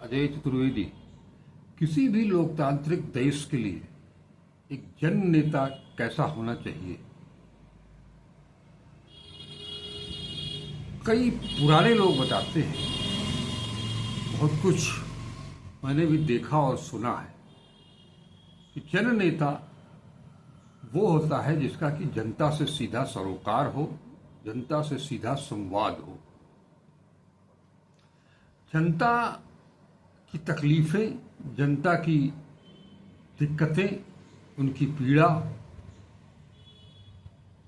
अजय चतुर्वेदी, किसी भी लोकतांत्रिक देश के लिए एक जन नेता कैसा होना चाहिए। कई पुराने लोग बताते हैं, बहुत कुछ मैंने भी देखा और सुना है कि जन नेता वो होता है जिसका कि जनता से सीधा सरोकार हो, जनता से सीधा संवाद हो, जनता की तकलीफें, जनता की दिक्कतें, उनकी पीड़ा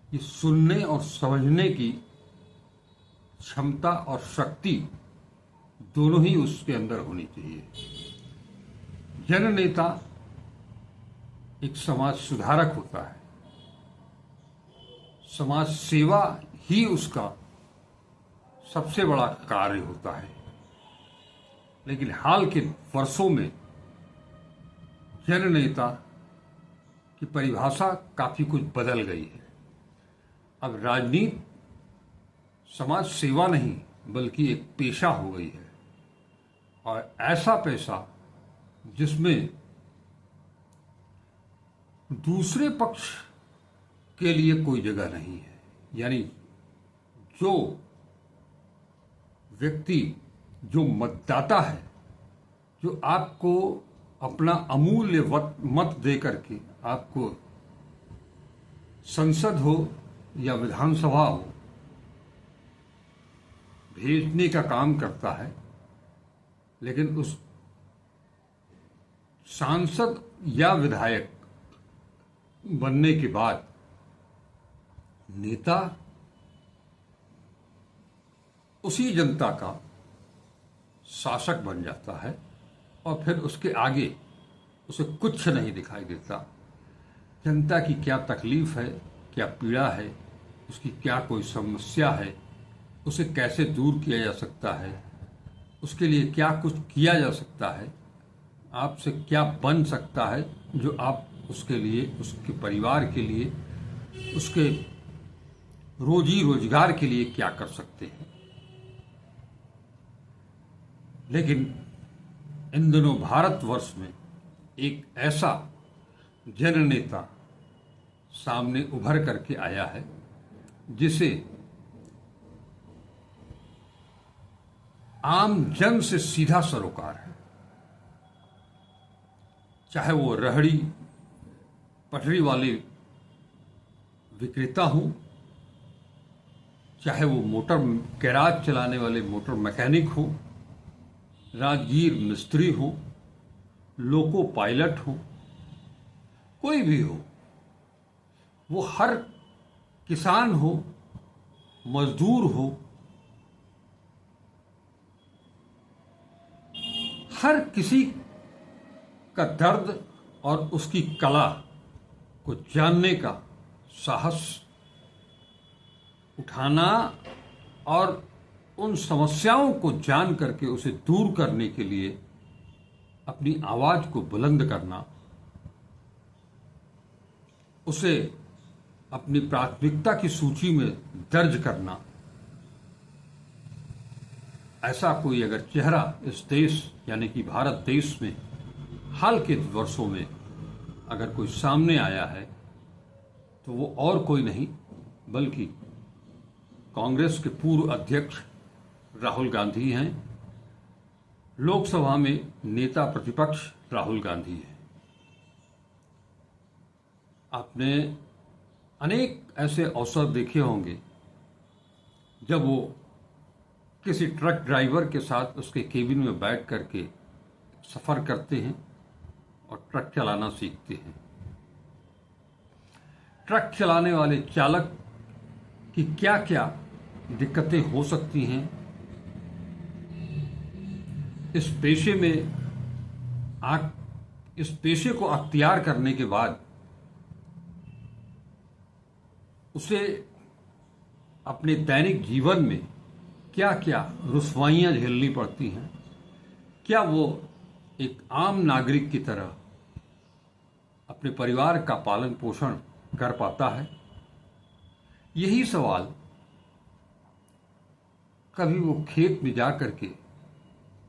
ये सुनने और समझने की क्षमता और शक्ति दोनों ही उसके अंदर होनी चाहिए। जन नेता एक समाज सुधारक होता है, समाज सेवा ही उसका सबसे बड़ा कार्य होता है। लेकिन हाल के वर्षों में जन नेता की परिभाषा काफी कुछ बदल गई है। अब राजनीति समाज सेवा नहीं बल्कि एक पेशा हो गई है, और ऐसा पेशा जिसमें दूसरे पक्ष के लिए कोई जगह नहीं है। यानी जो व्यक्ति, जो मतदाता है, जो आपको अपना अमूल्य मत दे करके आपको संसद हो या विधानसभा हो भेजने का काम करता है, लेकिन उस सांसद या विधायक बनने के बाद नेता उसी जनता का शासक बन जाता है, और फिर उसके आगे उसे कुछ नहीं दिखाई देता। जनता की क्या तकलीफ है, क्या पीड़ा है, उसकी क्या कोई समस्या है, उसे कैसे दूर किया जा सकता है, उसके लिए क्या कुछ किया जा सकता है, आपसे क्या बन सकता है जो आप उसके लिए, उसके परिवार के लिए, उसके रोजी रोजगार के लिए क्या कर सकते हैं। लेकिन इन दिनों भारतवर्ष में एक ऐसा जन नेता सामने उभर करके आया है जिसे आम जन से सीधा सरोकार है। चाहे वो रेहड़ी पटरी वाले विक्रेता हो, चाहे वो मोटर गैराज चलाने वाले मोटर मैकेनिक हो, राजगीर मिस्त्री हो, लोको पायलट हो, कोई भी हो, वो हर किसान हो, मजदूर हो, हर किसी का दर्द और उसकी कला को जानने का साहस, उठाना और उन समस्याओं को जान करके उसे दूर करने के लिए अपनी आवाज को बुलंद करना, उसे अपनी प्राथमिकता की सूची में दर्ज करना, ऐसा कोई अगर चेहरा इस देश यानी कि भारत देश में हाल के वर्षों में अगर कोई सामने आया है तो वो और कोई नहीं बल्कि कांग्रेस के पूर्व अध्यक्ष राहुल गांधी हैं। लोकसभा में नेता प्रतिपक्ष राहुल गांधी हैं। आपने अनेक ऐसे अवसर देखे होंगे जब वो किसी ट्रक ड्राइवर के साथ उसके केबिन में बैठ करके सफर करते हैं और ट्रक चलाना सीखते हैं। ट्रक चलाने वाले चालक की क्या क्या दिक्कतें हो सकती हैं, इस पेशे को अख्तियार करने के बाद उसे अपने दैनिक जीवन में क्या क्या रुसवाइयां झेलनी पड़ती हैं, क्या वो एक आम नागरिक की तरह अपने परिवार का पालन पोषण कर पाता है। यही सवाल कभी वो खेत में जा करके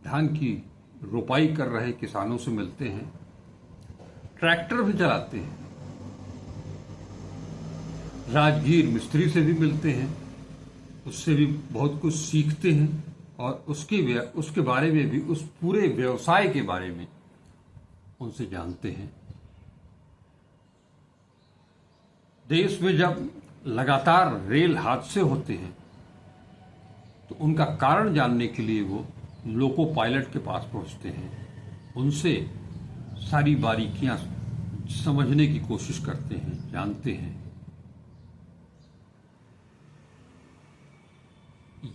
धान की रोपाई कर रहे किसानों से मिलते हैं, ट्रैक्टर भी चलाते हैं, राजगीर मिस्त्री से भी मिलते हैं, उससे भी बहुत कुछ सीखते हैं और उसके बारे में भी, उस पूरे व्यवसाय के बारे में उनसे जानते हैं। देश में जब लगातार रेल हादसे होते हैं तो उनका कारण जानने के लिए वो लोको पायलट के पास पहुंचते हैं, उनसे सारी बारीकियां समझने की कोशिश करते हैं, जानते हैं।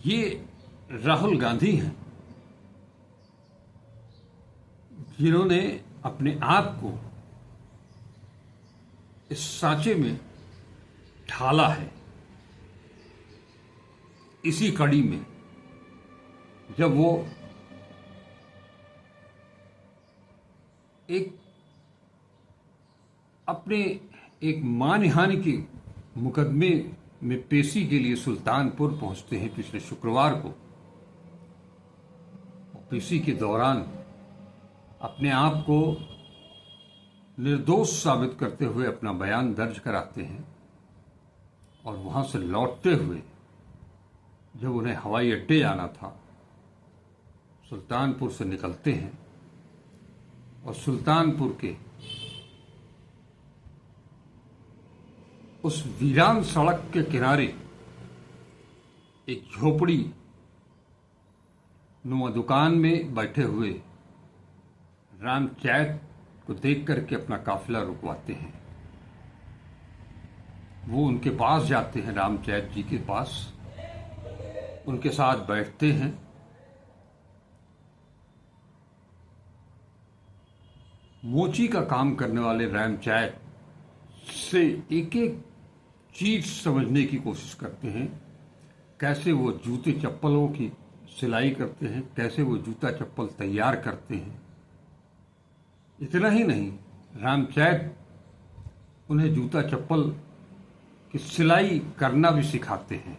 ये राहुल गांधी हैं जिन्होंने अपने आप को इस सांचे में ढाला है। इसी कड़ी में जब वो अपने एक मानहानि के मुकदमे में पेशी के लिए सुल्तानपुर पहुंचते हैं पिछले शुक्रवार को। पेशी के दौरान अपने आप को निर्दोष साबित करते हुए अपना बयान दर्ज कराते हैं और वहां से लौटते हुए जब उन्हें हवाई अड्डे जाना था, सुल्तानपुर से निकलते हैं और सुल्तानपुर के उस वीरान सड़क के किनारे एक झोपड़ी नुमा दुकान में बैठे हुए रामचैत को देख करके अपना काफिला रुकवाते हैं। वो उनके पास जाते हैं, रामचैत जी के पास, उनके साथ बैठते हैं। मोची का काम करने वाले रामचैत से एक एक चीज समझने की कोशिश करते हैं। कैसे वो जूते चप्पलों की सिलाई करते हैं, कैसे वो जूता चप्पल तैयार करते हैं। इतना ही नहीं, रामचैत उन्हें जूता चप्पल की सिलाई करना भी सिखाते हैं।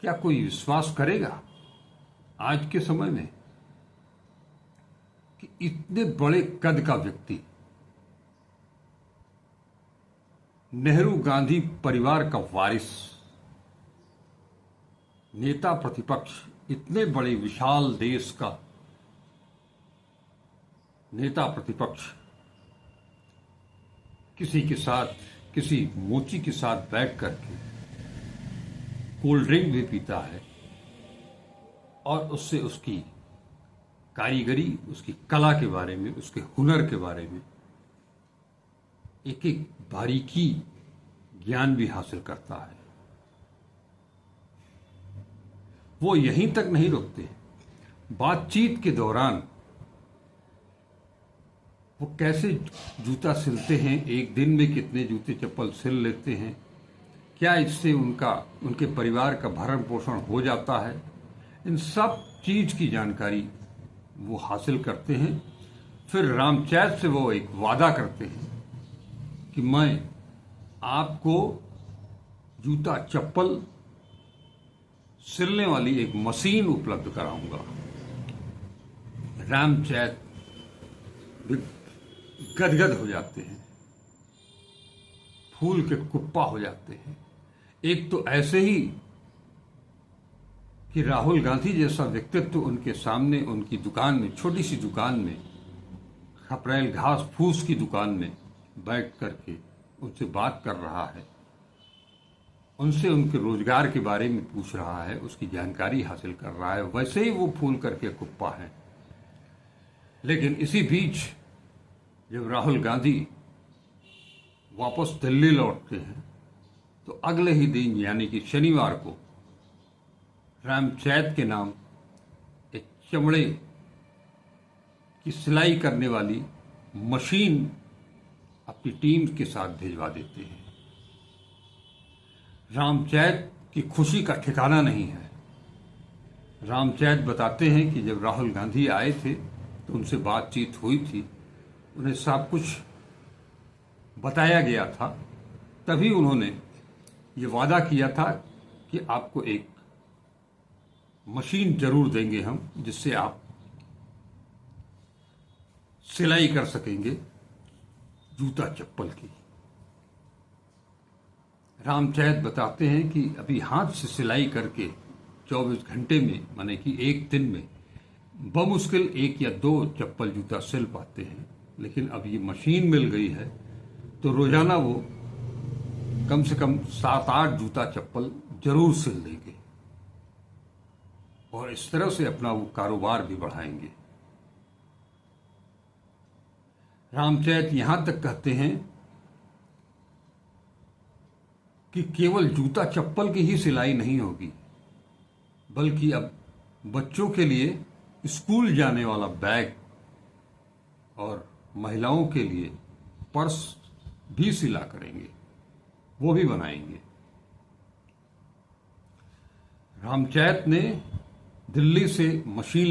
क्या कोई विश्वास करेगा आज के समय में कि इतने बड़े कद का व्यक्ति, नेहरू गांधी परिवार का वारिस, नेता प्रतिपक्ष, इतने बड़े विशाल देश का नेता प्रतिपक्ष किसी के साथ, किसी मोची के साथ बैठ करके कोल्ड ड्रिंक भी पीता है और उससे उसकी कारीगरी, उसकी कला के बारे में, उसके हुनर के बारे में एक एक बारीकी ज्ञान भी हासिल करता है। वो यहीं तक नहीं रुकते, बातचीत के दौरान वो कैसे जूता सिलते हैं, एक दिन में कितने जूते चप्पल सिल लेते हैं, क्या इससे उनके परिवार का भरण पोषण हो जाता है, इन सब चीज की जानकारी वो हासिल करते हैं। फिर रामचैत से वो एक वादा करते हैं कि मैं आपको जूता चप्पल सिलने वाली एक मशीन उपलब्ध कराऊंगा। रामचैत गदगद हो जाते हैं, फूल के कुप्पा हो जाते हैं। एक तो ऐसे ही कि राहुल गांधी जैसा व्यक्तित्व उनके सामने, उनकी दुकान में, छोटी सी दुकान में, खपरेल घास फूस की दुकान में बैठ करके उनसे बात कर रहा है, उनसे उनके रोजगार के बारे में पूछ रहा है, उसकी जानकारी हासिल कर रहा है। वैसे ही वो फूल करके कुप्पा है। लेकिन इसी बीच जब राहुल गांधी वापस दिल्ली लौटते हैं तो अगले ही दिन यानी कि शनिवार को रामचैत के नाम एक चमड़े की सिलाई करने वाली मशीन अपनी टीम के साथ भिजवा देते हैं। रामचैत की खुशी का ठिकाना नहीं है। रामचैत बताते हैं कि जब राहुल गांधी आए थे तो उनसे बातचीत हुई थी, उन्हें सब कुछ बताया गया था, तभी उन्होंने ये वादा किया था कि आपको एक मशीन जरूर देंगे हम, जिससे आप सिलाई कर सकेंगे जूता चप्पल की। रामचरित बताते हैं कि अभी हाथ से सिलाई करके 24 घंटे में, माने कि एक दिन में बमुश्किल 1 या 2 चप्पल जूता सिल पाते हैं, लेकिन अब ये मशीन मिल गई है तो रोजाना वो कम से कम 7-8 जूता चप्पल जरूर सिल देंगे और इस तरह से अपना वो कारोबार भी बढ़ाएंगे। रामचरित यहां तक कहते हैं कि केवल जूता चप्पल की ही सिलाई नहीं होगी, बल्कि अब बच्चों के लिए स्कूल जाने वाला बैग और महिलाओं के लिए पर्स भी सिला करेंगे, वो भी बनाएंगे। रामचरित ने दिल्ली से मशीन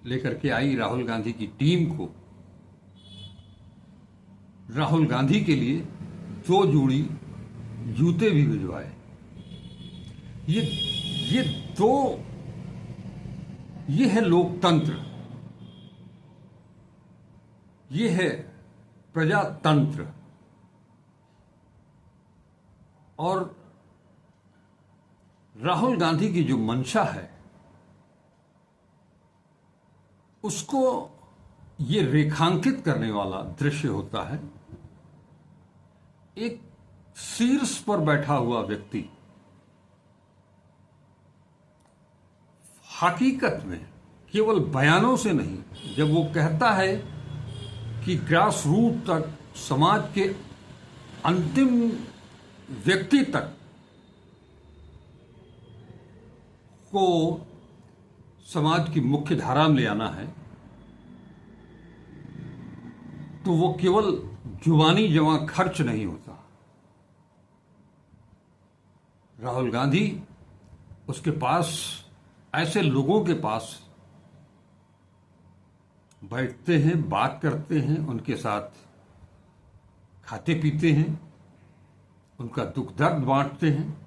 लेकर के आई राहुल गांधी की टीम को राहुल गांधी के लिए 2 जोड़ी जूते भी भिजवाए। ये है लोकतंत्र, ये है प्रजातंत्र। और राहुल गांधी की जो मंशा है उसको ये रेखांकित करने वाला दृश्य होता है। एक शीर्ष पर बैठा हुआ व्यक्ति हकीकत में केवल बयानों से नहीं, जब वो कहता है कि ग्रास रूट तक, समाज के अंतिम व्यक्ति तक को समाज की मुख्य धारा में ले आना है, तो वो केवल जुबानी जमा खर्च नहीं होता। राहुल गांधी उसके पास, ऐसे लोगों के पास बैठते हैं, बात करते हैं, उनके साथ खाते पीते हैं, उनका दुख दर्द बांटते हैं,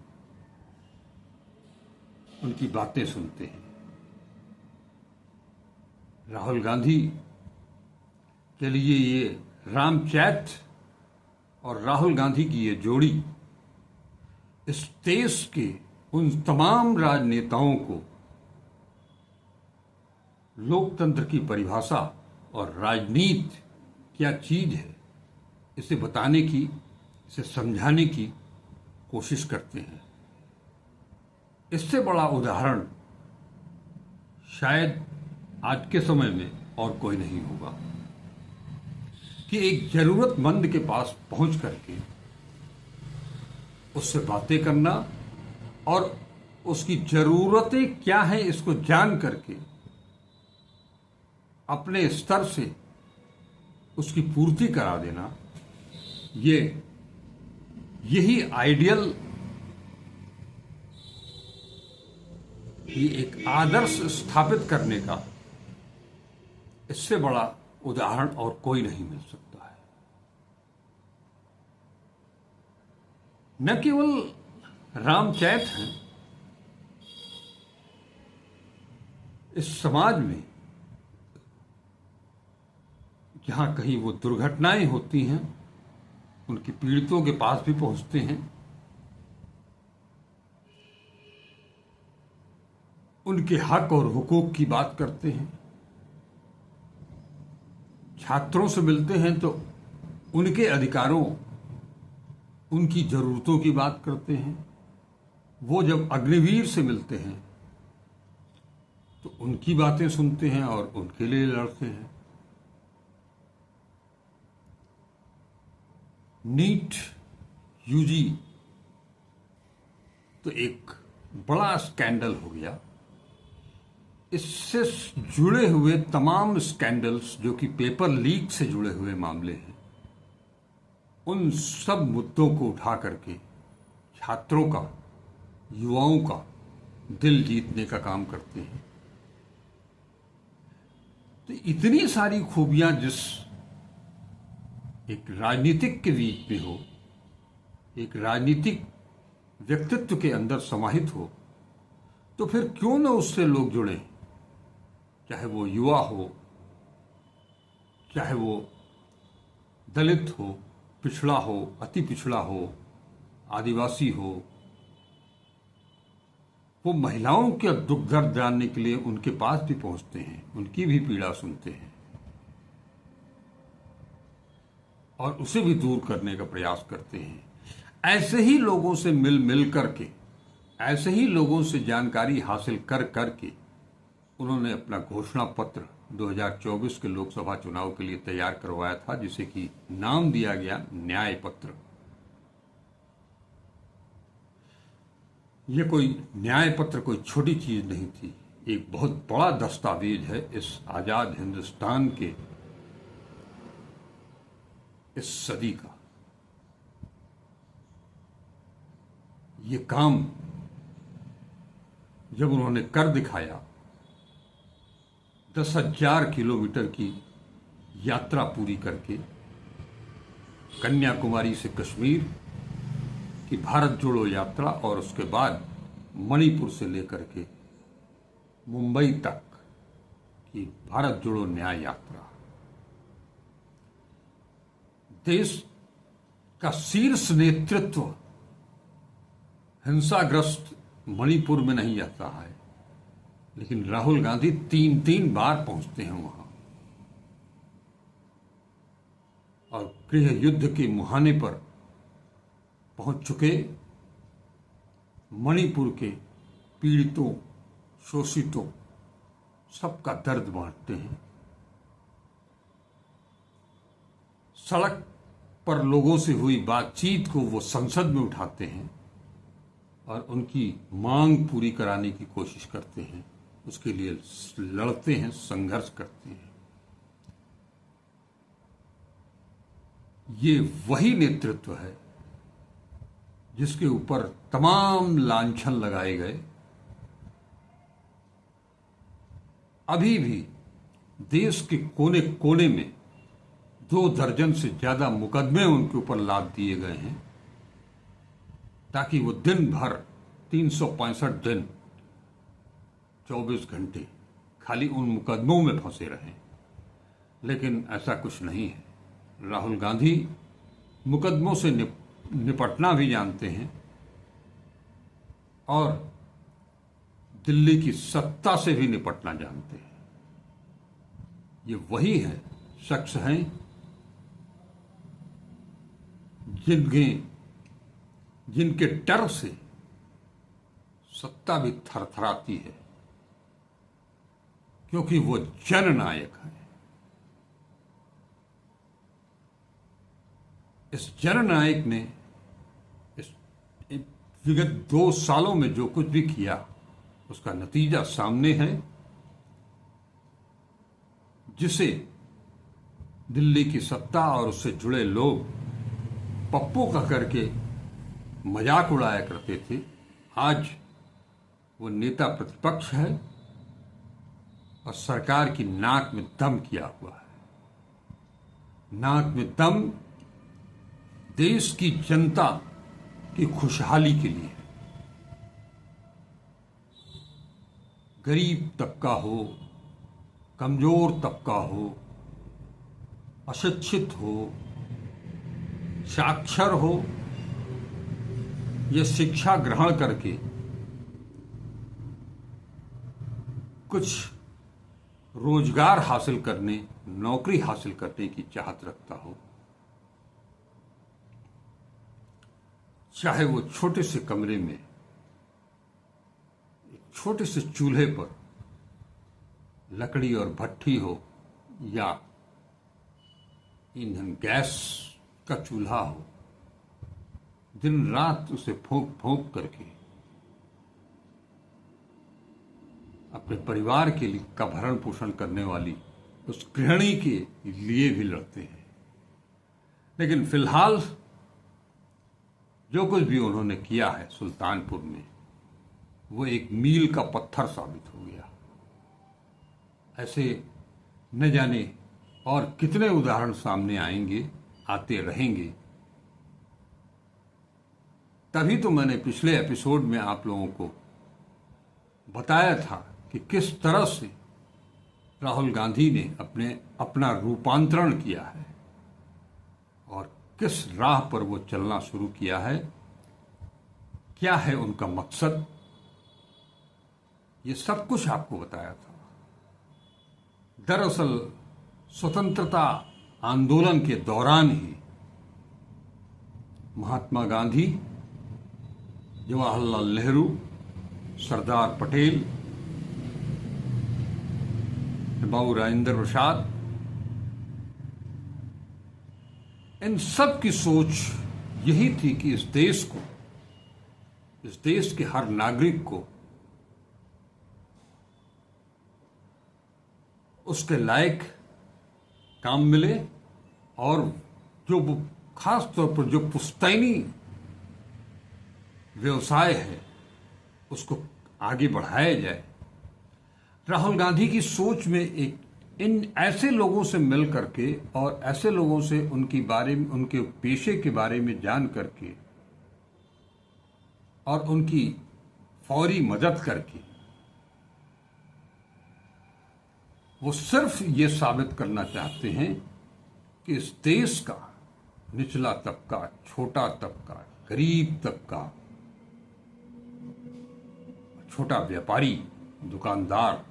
उनकी बातें सुनते हैं। राहुल गांधी के लिए ये रामचरित और राहुल गांधी की ये जोड़ी इस देश के उन तमाम राजनेताओं को लोकतंत्र की परिभाषा और राजनीति क्या चीज है इसे बताने की, इसे समझाने की कोशिश करते हैं। इससे बड़ा उदाहरण शायद आज के समय में और कोई नहीं होगा कि एक जरूरतमंद के पास पहुंच करके उससे बातें करना और उसकी जरूरतें क्या हैं इसको जान करके अपने स्तर से उसकी पूर्ति करा देना, यही आइडियल, ये एक आदर्श स्थापित करने का इससे बड़ा उदाहरण और कोई नहीं मिल सकता है। न केवल रामचरित हैं, इस समाज में जहां कहीं वो दुर्घटनाएं होती हैं उनके पीड़ितों के पास भी पहुंचते हैं, उनके हक और हुकूक की बात करते हैं, छात्रों से मिलते हैं तो उनके अधिकारों, उनकी जरूरतों की बात करते हैं। वो जब अग्निवीर से मिलते हैं तो उनकी बातें सुनते हैं और उनके लिए लड़ते हैं। नीट यूजी तो एक बड़ा स्कैंडल हो गया। इससे जुड़े हुए तमाम स्कैंडल्स जो कि पेपर लीक से जुड़े हुए मामले हैं, उन सब मुद्दों को उठा करके छात्रों का, युवाओं का दिल जीतने का काम करते हैं। तो इतनी सारी खूबियां जिस एक राजनीतिक के बीच में हो, एक राजनीतिक व्यक्तित्व के अंदर समाहित हो, तो फिर क्यों न उससे लोग जुड़े, चाहे वो युवा हो, चाहे वो दलित हो, पिछड़ा हो, अति पिछड़ा हो, आदिवासी हो। वो महिलाओं के दुख दर्द जानने के लिए उनके पास भी पहुंचते हैं, उनकी भी पीड़ा सुनते हैं और उसे भी दूर करने का प्रयास करते हैं। ऐसे ही लोगों से मिल मिल करके, ऐसे ही लोगों से जानकारी हासिल कर करके उन्होंने अपना घोषणा पत्र 2024 के लोकसभा चुनाव के लिए तैयार करवाया था, जिसे कि नाम दिया गया न्याय पत्र। ये कोई न्याय पत्र कोई छोटी चीज नहीं थी, एक बहुत बड़ा दस्तावेज है इस आजाद हिंदुस्तान के इस सदी का। ये काम जब उन्होंने कर दिखाया, 10,000 किलोमीटर की यात्रा पूरी करके, कन्याकुमारी से कश्मीर की भारत जोड़ो यात्रा और उसके बाद मणिपुर से लेकर के मुंबई तक की भारत जोड़ो न्याय यात्रा, देश का शीर्ष नेतृत्व हिंसाग्रस्त मणिपुर में नहीं जाता है, लेकिन राहुल गांधी 3-3 बार पहुंचते हैं वहां और गृह युद्ध के मुहाने पर पहुंच चुके मणिपुर के पीड़ितों, शोषितों, सबका दर्द बांटते हैं। सड़क पर लोगों से हुई बातचीत को वो संसद में उठाते हैं और उनकी मांग पूरी कराने की कोशिश करते हैं, उसके लिए लड़ते हैं, संघर्ष करते हैं। ये वही नेतृत्व है जिसके ऊपर तमाम लांछन लगाए गए। अभी भी देश के कोने कोने में 2 दर्जन से ज्यादा मुकदमे उनके ऊपर लाद दिए गए हैं, ताकि वो दिन भर 365 दिन 24 घंटे खाली उन मुकदमों में फंसे रहें। लेकिन ऐसा कुछ नहीं है। राहुल गांधी मुकदमों से निपटना भी जानते हैं और दिल्ली की सत्ता से भी निपटना जानते हैं। ये वही है शख्स हैं जिनके डर से सत्ता भी थरथराती है, क्योंकि वो जननायक है। इस जननायक ने इस विगत 2 सालों में जो कुछ भी किया, उसका नतीजा सामने है, जिसे दिल्ली की सत्ता और उससे जुड़े लोग पप्पू का करके मजाक उड़ाया करते थे। आज वो नेता प्रतिपक्ष है और सरकार की नाक में दम किया हुआ है। नाक में दम देश की जनता की खुशहाली के लिए, गरीब तबका हो, कमजोर तबका हो, अशिक्षित हो, साक्षर हो, यह शिक्षा ग्रहण करके कुछ रोजगार हासिल करने, नौकरी हासिल करने की चाहत रखता हो, चाहे वो छोटे से कमरे में, एक छोटे से चूल्हे पर लकड़ी और भट्ठी हो या ईंधन गैस का चूल्हा हो, दिन रात उसे फूंक फूंक करके अपने परिवार के लिए का भरण पोषण करने वाली उस गृहिणी के लिए भी लड़ते हैं। लेकिन फिलहाल जो कुछ भी उन्होंने किया है सुल्तानपुर में, वो एक मील का पत्थर साबित हो गया। ऐसे न जाने और कितने उदाहरण सामने आएंगे, आते रहेंगे। तभी तो मैंने पिछले एपिसोड में आप लोगों को बताया था कि किस तरह से राहुल गांधी ने अपना रूपांतरण किया है और किस राह पर वो चलना शुरू किया है, क्या है उनका मकसद, ये सब कुछ आपको बताया था। दरअसल स्वतंत्रता आंदोलन के दौरान ही महात्मा गांधी, जवाहरलाल नेहरू, सरदार पटेल, बाबू राजेंद्र प्रसाद, इन सब की सोच यही थी कि इस देश के हर नागरिक को उसके लायक काम मिले और जो खास तौर पर जो पुश्तैनी व्यवसाय है उसको आगे बढ़ाया जाए। राहुल गांधी की सोच में इन ऐसे लोगों से मिल करके और ऐसे लोगों से उनके पेशे के बारे में जान करके और उनकी फौरी मदद करके वो सिर्फ ये साबित करना चाहते हैं कि इस देश का निचला तबका, छोटा तबका, गरीब तबका, छोटा व्यापारी, दुकानदार,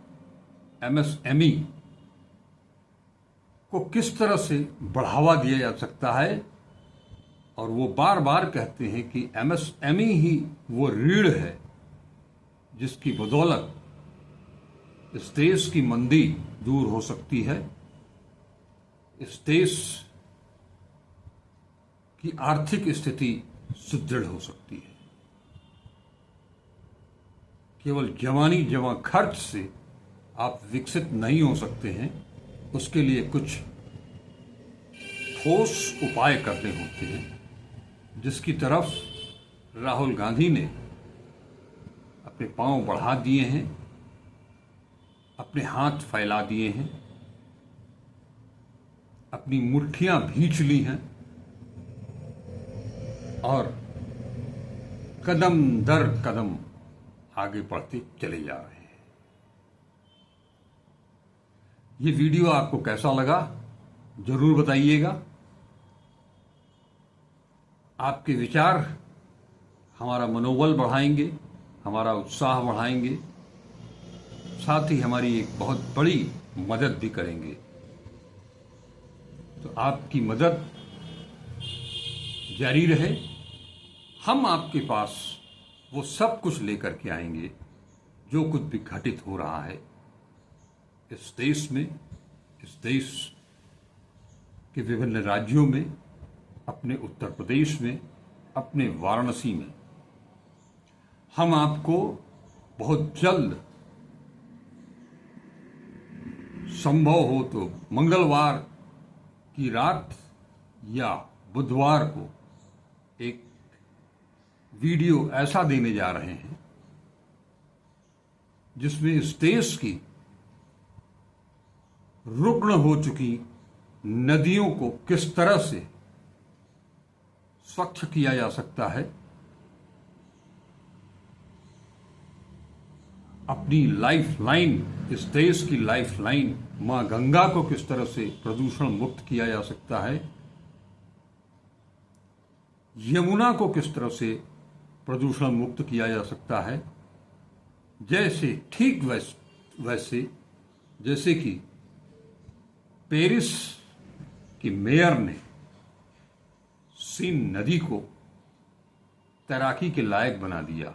एमएसएमई को किस तरह से बढ़ावा दिया जा सकता है। और वो बार बार कहते हैं कि एमएसएमई ही वो रीढ़ है जिसकी बदौलत इस देश की मंदी दूर हो सकती है, इस देश की आर्थिक स्थिति सुदृढ़ हो सकती है। केवल जमा खर्च से आप विकसित नहीं हो सकते हैं, उसके लिए कुछ ठोस उपाय करने होते हैं, जिसकी तरफ राहुल गांधी ने अपने पांव बढ़ा दिए हैं, अपने हाथ फैला दिए हैं, अपनी मुट्ठियां भींच ली हैं और कदम दर कदम आगे बढ़ते चले जा रहे हैं। ये वीडियो आपको कैसा लगा जरूर बताइएगा। आपके विचार हमारा मनोबल बढ़ाएंगे, हमारा उत्साह बढ़ाएंगे, साथ ही हमारी एक बहुत बड़ी मदद भी करेंगे। तो आपकी मदद जारी रहे। हम आपके पास वो सब कुछ लेकर के आएंगे जो कुछ भी घटित हो रहा है इस देश में, इस देश के विभिन्न राज्यों में, अपने उत्तर प्रदेश में, अपने वाराणसी में। हम आपको बहुत जल्द, संभव हो तो मंगलवार की रात या बुधवार को एक वीडियो ऐसा देने जा रहे हैं जिसमें इस देश की रुग्ण हो चुकी नदियों को किस तरह से स्वच्छ किया जा सकता है, अपनी लाइफ लाइन, इस देश की लाइफ लाइन मां गंगा को किस तरह से प्रदूषण मुक्त किया जा सकता है, यमुना को किस तरह से प्रदूषण मुक्त किया जा सकता है, जैसे ठीक वैसे जैसे कि पेरिस की मेयर ने सीन नदी को तैराकी के लायक बना दिया।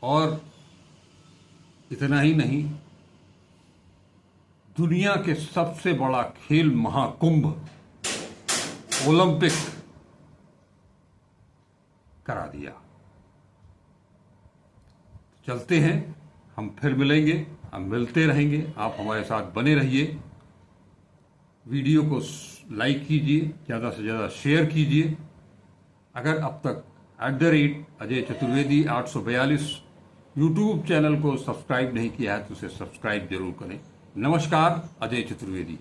और इतना ही नहीं, दुनिया के सबसे बड़ा खेल महाकुंभ ओलंपिक करा दिया। चलते हैं, हम फिर मिलेंगे, हम मिलते रहेंगे। आप हमारे साथ बने रहिए। वीडियो को लाइक कीजिए, ज़्यादा से ज़्यादा शेयर कीजिए। अगर अब तक @अजय चतुर्वेदी 842 यूट्यूब चैनल को सब्सक्राइब नहीं किया है तो उसे सब्सक्राइब जरूर करें। नमस्कार, अजय चतुर्वेदी।